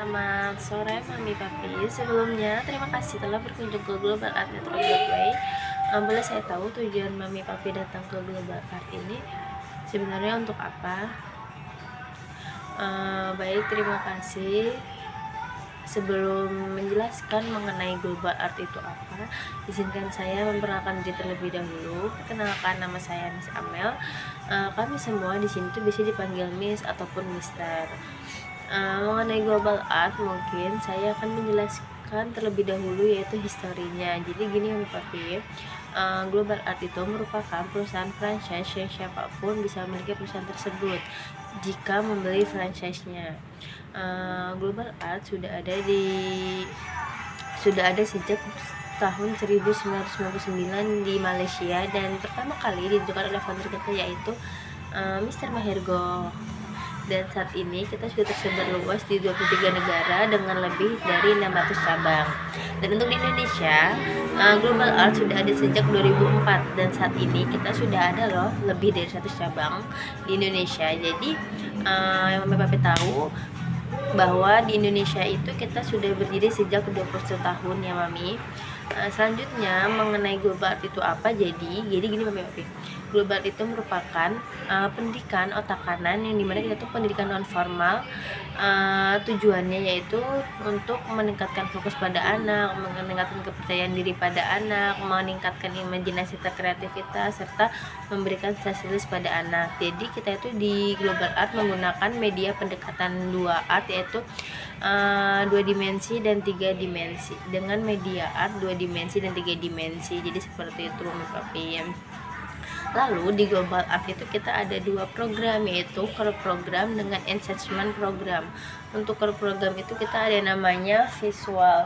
Selamat sore Mami Papi. Sebelumnya terima kasih telah berkunjung ke Global Art Metro Broadway. Boleh saya tahu tujuan Mami Papi datang ke Global Art ini sebenarnya untuk apa? Baik, terima kasih. Sebelum menjelaskan mengenai Global Art itu apa, izinkan saya memperkenalkan diri terlebih dahulu. Perkenalkan, nama saya Miss Amel. Kami semua di sini tuh bisa dipanggil Miss ataupun Mister. Mengenai Global Art, mungkin saya akan menjelaskan terlebih dahulu yaitu historinya. Jadi gini Mami Papi, Global Art itu merupakan perusahaan franchise yang siapapun bisa memiliki perusahaan tersebut jika membeli franchise-nya. Global Art sudah ada sejak tahun 1999 di Malaysia, dan pertama kali didirikan oleh founder kita yaitu Mr. Mahergo. Dan saat ini kita sudah tersebar luas di 23 negara dengan lebih dari 600 cabang. Dan untuk di Indonesia, Global Art sudah ada sejak 2004, dan saat ini kita sudah ada loh lebih dari 100 cabang di Indonesia. Jadi yang Mami Papi tahu bahwa di Indonesia itu kita sudah berdiri sejak 21 tahun ya Mami. Selanjutnya mengenai Global Art itu apa, jadi gini Mami Papi, Global Art itu merupakan pendidikan otak kanan yang dimana kita tuh pendidikan non formal. Tujuannya yaitu untuk meningkatkan fokus pada anak, meningkatkan kepercayaan diri pada anak, meningkatkan imajinasi dan kreativitas, serta memberikan sosialis pada anak. Jadi kita itu di Global Art menggunakan media pendekatan 2 art, yaitu 2 dimensi dan 3 dimensi, dengan media art 2 dimensi dan 3 dimensi. Jadi seperti itu Mami Papi. Lalu di Global Art itu kita ada 2 program, yaitu core program dengan enhancement program. Untuk core program itu kita ada namanya visual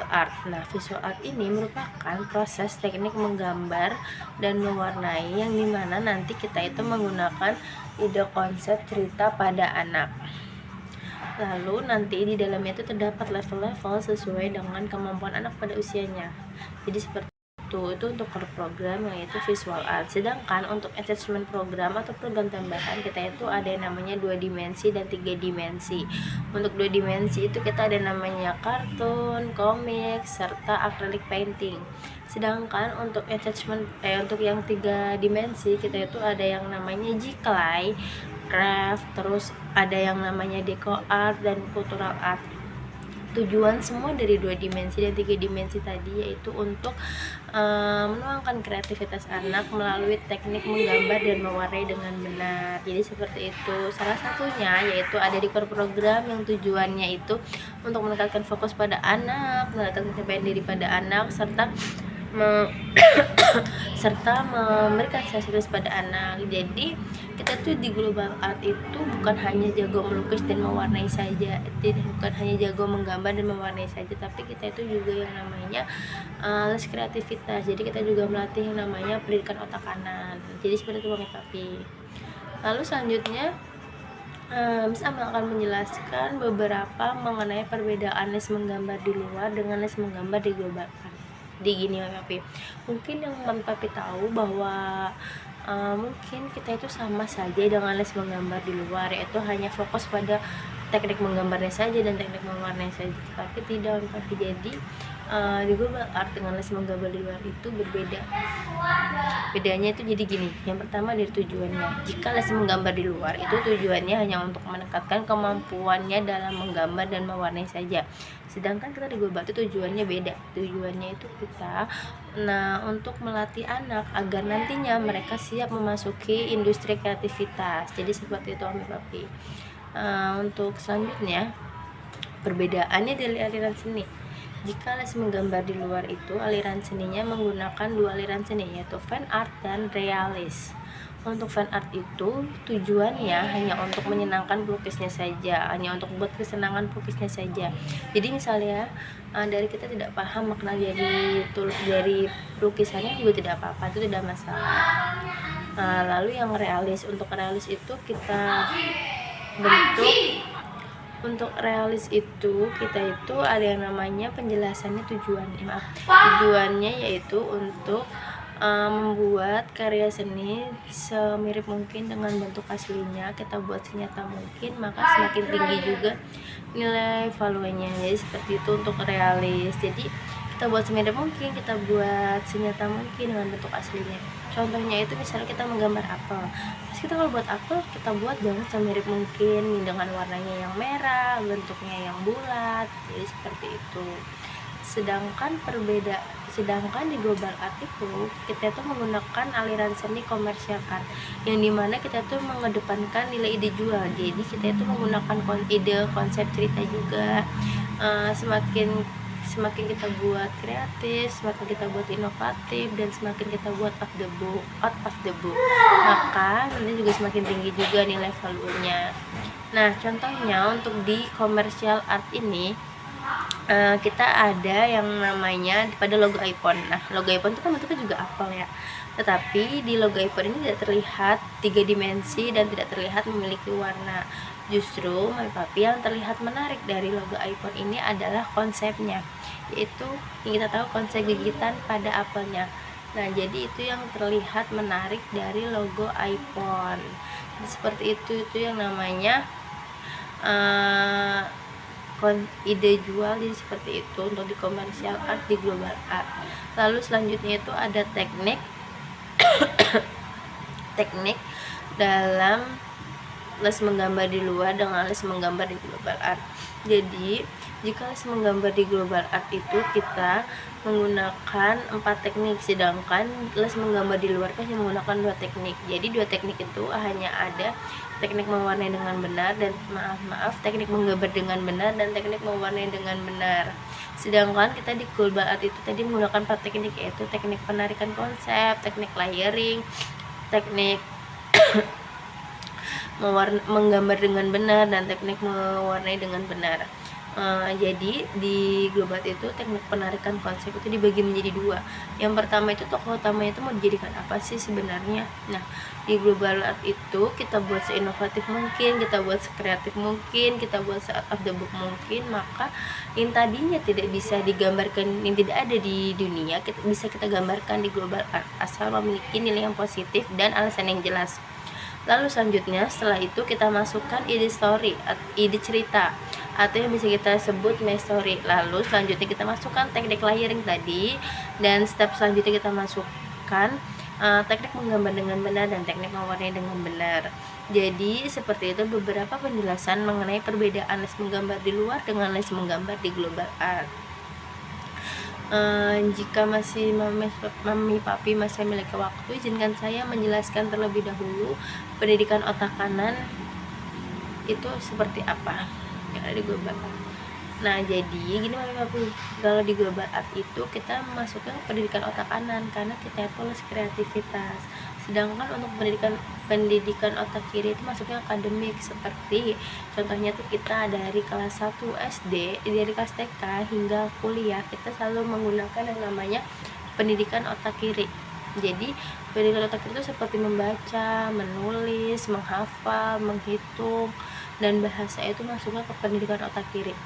art. Nah, visual art ini merupakan proses teknik menggambar dan mewarnai yang dimana nanti kita itu menggunakan ide konsep cerita pada anak. Lalu nanti di dalamnya itu terdapat level-level sesuai dengan kemampuan anak pada usianya. Jadi seperti itu untuk core program yaitu visual art. Sedangkan untuk attachment program atau program tambahan kita itu ada yang namanya 2 dimensi dan 3 dimensi. Untuk 2 dimensi itu kita ada namanya kartun, komik, serta acrylic painting. Sedangkan untuk untuk yang 3 dimensi kita itu ada yang namanya G-clay, craft, terus ada yang namanya deco art dan cultural art. Tujuan semua dari 2 dimensi dan 3 dimensi tadi yaitu untuk menuangkan kreativitas anak melalui teknik menggambar dan mewarnai dengan benar. Jadi seperti itu. Salah satunya yaitu ada di core program yang tujuannya itu untuk meningkatkan fokus pada anak, meningkatkan kepercayaan diri pada anak, serta memberikan sosialis pada anak. Jadi kita tuh di Global Art itu bukan hanya jago melukis dan mewarnai saja, bukan hanya jago menggambar dan mewarnai saja, tapi kita itu juga yang namanya les kreativitas. Jadi kita juga melatih yang namanya pendidikan otak kanan. Jadi seperti itu Mami Papi. Lalu selanjutnya Miss Amel akan menjelaskan beberapa mengenai perbedaan les menggambar di luar dengan les menggambar di Global Art. Di gini Mami Papi, mungkin yang Mami Papi tahu bahwa mungkin kita itu sama saja dengan les menggambar di luar, yaitu hanya fokus pada teknik menggambarnya saja dan teknik mewarnai saja, tapi tidak Mami Papi. Jadi di Global Art dengan les menggambar di luar itu berbeda. Bedanya itu jadi gini, yang pertama dari tujuannya. Jika les menggambar di luar itu tujuannya hanya untuk meningkatkan kemampuannya dalam menggambar dan mewarnai saja. Sedangkan kita di Global itu tujuannya beda. Tujuannya itu kita untuk melatih anak agar nantinya mereka siap memasuki industri kreativitas. Jadi seperti itu Mami Papi. Untuk selanjutnya perbedaannya dari aliran seni. Jika les menggambar di luar itu aliran seninya menggunakan 2 aliran seni, yaitu fan art dan realis. Untuk fan art itu tujuannya hanya untuk menyenangkan pelukisnya saja, hanya untuk buat kesenangan pelukisnya saja. Jadi misalnya dari kita tidak paham makna dari lukisannya juga tidak apa-apa, itu tidak masalah. Lalu yang realis, untuk realis itu kita bentuk. Untuk realis itu kita itu ada yang namanya penjelasannya tujuannya yaitu untuk membuat karya seni semirip mungkin dengan bentuk aslinya, kita buat senyata mungkin, maka semakin tinggi juga nilai valuenya. Jadi seperti itu untuk realis. Jadi kita buat semirip mungkin, kita buat senyata mungkin dengan bentuk aslinya. Contohnya itu misalnya kita menggambar apel. Terus kita kalau buat apel, kita buat dong semirip mungkin dengan warnanya yang merah, bentuknya yang bulat. Jadi seperti itu. Sedangkan di global art itu kita tuh menggunakan aliran seni komersial art, yang dimana kita tuh mengedepankan nilai ide jual. Jadi kita itu menggunakan ide konsep cerita juga. Semakin kita buat kreatif, semakin kita buat inovatif, dan semakin kita buat out of the book, maka nanti juga semakin tinggi juga nilai valuenya. Nah, contohnya untuk di komersial art ini kita ada yang namanya pada logo iPhone. Nah, logo iPhone itu kan bentuknya juga apel ya, tetapi di logo iPhone ini tidak terlihat 3 dimensi dan tidak terlihat memiliki warna. Justru Mami Papi yang terlihat menarik dari logo iPhone ini adalah konsepnya, yaitu yang kita tahu konsep gigitan pada apelnya. Nah, jadi itu yang terlihat menarik dari logo iPhone. Jadi, seperti itu yang namanya ide jual. Jadi seperti itu untuk di komersial art, di global art. Lalu selanjutnya itu ada teknik dalam les menggambar di luar dengan les menggambar di global art. Jadi jika les menggambar di global art itu kita menggunakan 4 teknik, sedangkan les menggambar di luar kan hanya menggunakan 2 teknik. Jadi 2 teknik itu hanya ada teknik mewarnai dengan benar dan teknik menggambar dengan benar dan teknik mewarnai dengan benar. Sedangkan kita di global art itu tadi menggunakan 4 teknik, yaitu teknik penarikan konsep, teknik layering, teknik menggambar dengan benar, dan teknik mewarnai dengan benar. Jadi di global art itu teknik penarikan konsep itu dibagi menjadi 2. Yang pertama itu tokoh utamanya itu mau dijadikan apa sih sebenarnya. Nah, di global art itu kita buat seinovatif mungkin, kita buat sekreatif mungkin, kita buat se-out of the book mungkin, maka yang tadinya tidak bisa digambarkan, yang tidak ada di dunia, bisa kita gambarkan di global art asal memiliki nilai yang positif dan alasan yang jelas. Lalu selanjutnya setelah itu kita masukkan ide story, ide cerita, atau yang bisa kita sebut main story. Lalu selanjutnya kita masukkan teknik layering tadi, dan step selanjutnya kita masukkan teknik menggambar dengan benar dan teknik mewarnai dengan benar. Jadi seperti itu beberapa penjelasan mengenai perbedaan les menggambar di luar dengan les menggambar di global art. Jika masih Mami Papi masih memiliki waktu, izinkan saya menjelaskan terlebih dahulu pendidikan otak kanan itu seperti apa yang ada di global art. Nah, jadi gini Mami Papi, kalau di global art itu kita masukkan pendidikan otak kanan karena kita polos kreativitas. Sedangkan untuk pendidikan otak kiri itu masuknya akademik, seperti contohnya tuh kita dari kelas 1 SD, dari kelas TK hingga kuliah kita selalu menggunakan yang namanya pendidikan otak kiri. Jadi pendidikan otak kiri itu seperti membaca, menulis, menghafal, menghitung, dan bahasa itu masuknya ke pendidikan otak kiri.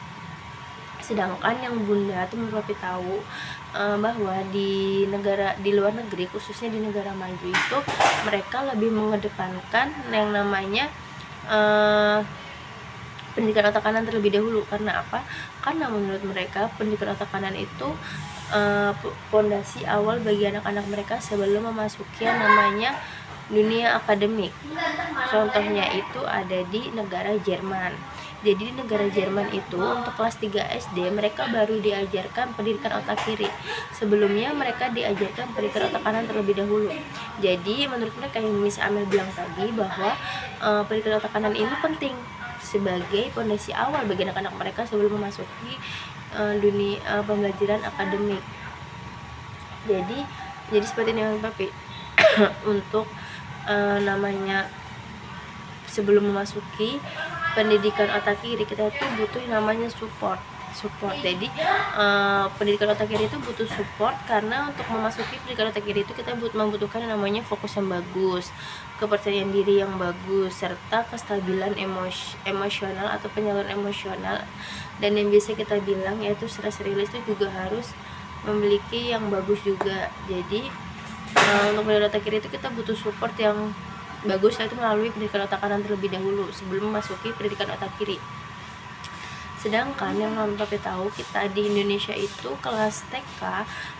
Sedangkan yang Bunda tuh Papi tahu bahwa di luar negeri, khususnya di negara maju itu mereka lebih mengedepankan yang namanya pendidikan otak kanan terlebih dahulu. Karena apa? Karena menurut mereka pendidikan otak kanan itu fondasi awal bagi anak-anak mereka sebelum memasuki yang namanya dunia akademik. Contohnya itu ada di negara Jerman. Jadi di negara Jerman itu untuk kelas 3 SD mereka baru diajarkan pendidikan otak kiri. Sebelumnya mereka diajarkan pendidikan otak kanan terlebih dahulu. Jadi menurut mereka, yang Miss Amel bilang tadi, bahwa pendidikan otak kanan ini penting sebagai fondasi awal bagi anak-anak mereka sebelum memasuki dunia pembelajaran akademik. Jadi seperti ini Papi. Untuk namanya sebelum memasuki pendidikan otak kiri kita tuh butuh namanya support. Jadi pendidikan otak kiri itu butuh support karena untuk memasuki pendidikan otak kiri itu kita membutuhkan yang namanya fokus yang bagus, kepercayaan diri yang bagus, serta kestabilan emosional atau penyaluran emosional. Dan yang biasa kita bilang yaitu stress release itu juga harus memiliki yang bagus juga. Jadi Untuk pendidikan otak kiri itu kita butuh support yang bagus, itu melalui pendidikan otak kanan terlebih dahulu sebelum memasuki pendidikan otak kiri. Sedangkan yang Papi tahu, kita di Indonesia itu kelas TK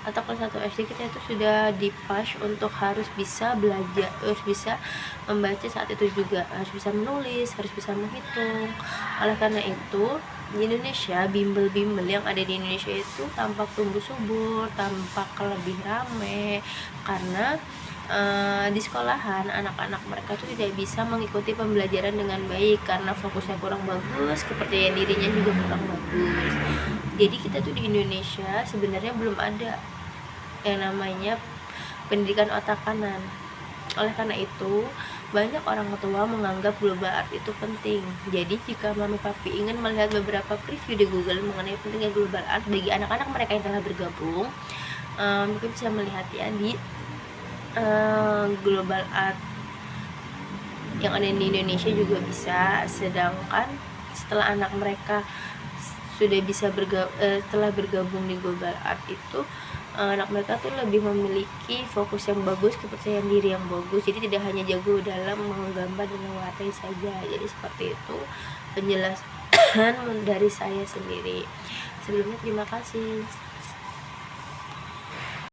atau kelas 1 SD kita itu sudah dipush untuk harus bisa belajar, harus bisa membaca saat itu juga, harus bisa menulis, harus bisa menghitung. Oleh karena itu di Indonesia bimbel-bimbel yang ada di Indonesia itu tampak tumbuh subur, tampak lebih rame karena di sekolahan anak-anak mereka tuh tidak bisa mengikuti pembelajaran dengan baik karena fokusnya kurang bagus, kepercayaan dirinya juga kurang bagus. Jadi kita tuh di Indonesia sebenarnya belum ada yang namanya pendidikan otak kanan. Oleh karena itu banyak orang tua menganggap global art itu penting. Jadi jika mami papi ingin melihat beberapa preview di Google mengenai pentingnya global art bagi anak-anak mereka yang telah bergabung, mungkin bisa melihat ya di global art yang ada di Indonesia juga bisa. Sedangkan setelah anak mereka sudah bisa setelah bergabung di global art itu, anak mereka tuh lebih memiliki fokus yang bagus, kepercayaan diri yang bagus, jadi tidak hanya jago dalam menggambar dan mewarnai saja. Jadi seperti itu penjelasan dari saya sendiri. Sebelumnya terima kasih.